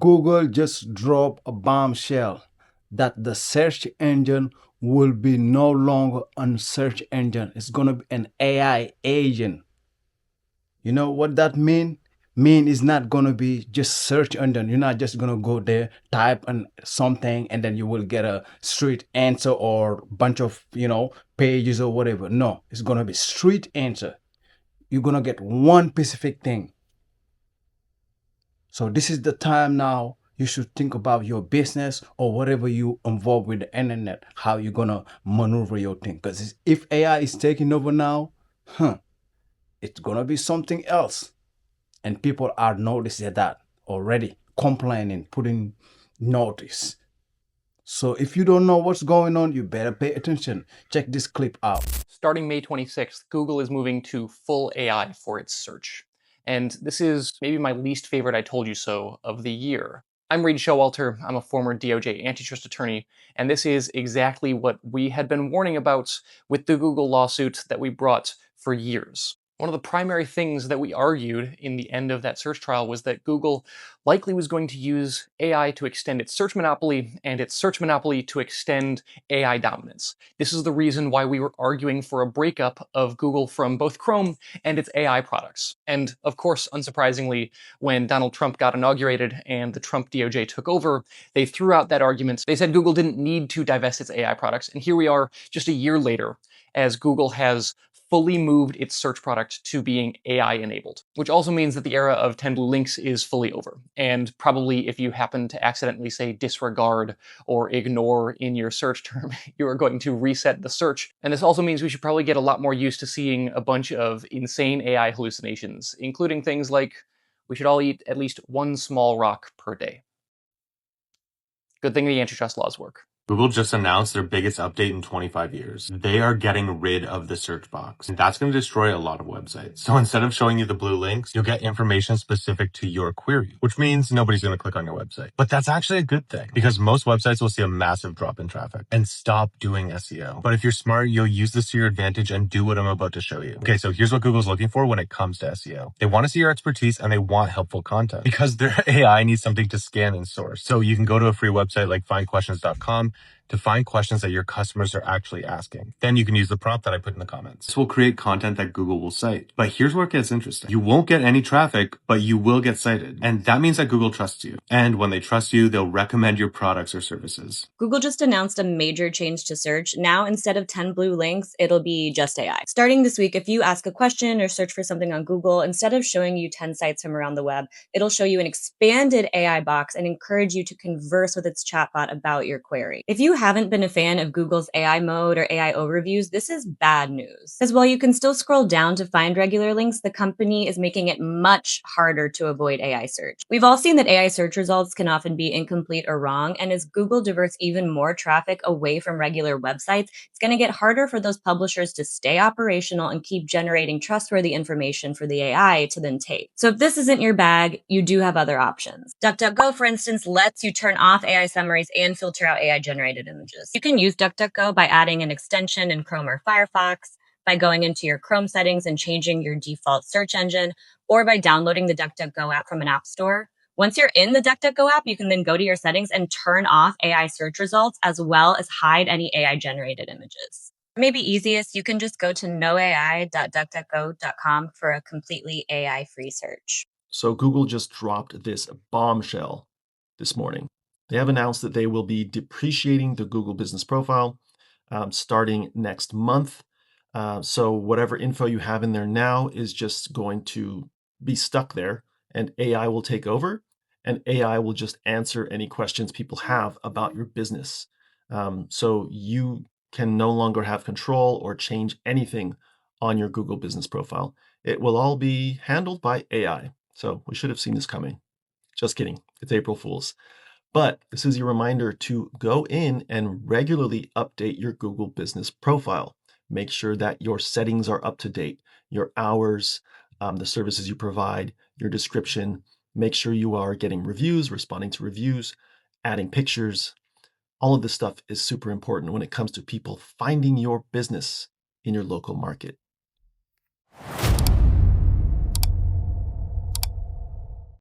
Google just dropped a bombshell that the search engine will be no longer a search engine. It's going to be an AI agent. You know what that mean? Mean is not gonna be just search engine. You're not just gonna go there, type and something, and then you will get a straight answer or bunch of pages or whatever. No, it's gonna be straight answer. You're gonna get one specific thing. So this is the time now you should think about your business or whatever you involve with the internet, how you're gonna maneuver your thing. Because if AI is taking over now, it's gonna be something else. And people are noticing that already, complaining, putting notice. So if you don't know what's going on, you better pay attention. Check this clip out. Starting May 26th, Google is moving to full AI for its search. And this is maybe my least favorite I told you so of the year. I'm Reed Showalter. I'm a former DOJ antitrust attorney, and this is exactly what we had been warning about with the Google lawsuit that we brought for years. One of the primary things that we argued in the end of that search trial was that Google likely was going to use AI to extend its search monopoly and its search monopoly to extend AI dominance. This is the reason why we were arguing for a breakup of Google from both Chrome and its AI products. And of course, unsurprisingly, when Donald Trump got inaugurated and the Trump DOJ took over, they threw out that argument. They said Google didn't need to divest its AI products. And here we are just a year later, as Google has fully moved its search product to being AI enabled, which also means that the era of 10 blue links is fully over. And probably if you happen to accidentally say disregard or ignore in your search term, you are going to reset the search. And this also means we should probably get a lot more used to seeing a bunch of insane AI hallucinations, including things like we should all eat at least one small rock per day. Good thing the antitrust laws work. Google just announced their biggest update in 25 years. They are getting rid of the search box, and that's going to destroy a lot of websites. So instead of showing you the blue links, you'll get information specific to your query, which means nobody's going to click on your website. But that's actually a good thing because most websites will see a massive drop in traffic and stop doing SEO. But if you're smart, you'll use this to your advantage and do what I'm about to show you. Okay, so here's what Google's looking for when it comes to SEO. They want to see your expertise and they want helpful content because their AI needs something to scan and source. So you can go to a free website like findquestions.com to find questions that your customers are actually asking. Then you can use the prompt that I put in the comments. This will create content that Google will cite. But here's where it gets interesting. You won't get any traffic, but you will get cited. And that means that Google trusts you. And when they trust you, they'll recommend your products or services. Google just announced a major change to search. Now, instead of 10 blue links, it'll be just AI. Starting this week, if you ask a question or search for something on Google, instead of showing you 10 sites from around the web, it'll show you an expanded AI box and encourage you to converse with its chatbot about your query. If you haven't been a fan of Google's AI mode or AI overviews, this is bad news. As while you can still scroll down to find regular links, the company is making it much harder to avoid AI search. We've all seen that AI search results can often be incomplete or wrong, and as Google diverts even more traffic away from regular websites, it's going to get harder for those publishers to stay operational and keep generating trustworthy information for the AI to then take. So if this isn't your bag, you do have other options. DuckDuckGo, for instance, lets you turn off AI summaries and filter out AI-generated images. You can use DuckDuckGo by adding an extension in Chrome or Firefox, by going into your Chrome settings and changing your default search engine, or by downloading the DuckDuckGo app from an app store. Once you're in the DuckDuckGo app, you can then go to your settings and turn off AI search results as well as hide any AI-generated images. Maybe easiest, you can just go to noai.duckduckgo.com for a completely AI-free search. So Google just dropped this bombshell this morning. They have announced that they will be depreciating the Google Business Profile starting next month. So whatever info you have in there now is just going to be stuck there, and AI will take over, and AI will just answer any questions people have about your business. So you can no longer have control or change anything on your Google Business Profile. It will all be handled by AI. So we should have seen this coming. Just kidding. It's April Fool's. But this is your reminder to go in and regularly update your Google Business Profile. Make sure that your settings are up to date, your hours, the services you provide, your description. Make sure you are getting reviews, responding to reviews, adding pictures. All of this stuff is super important when it comes to people finding your business in your local market.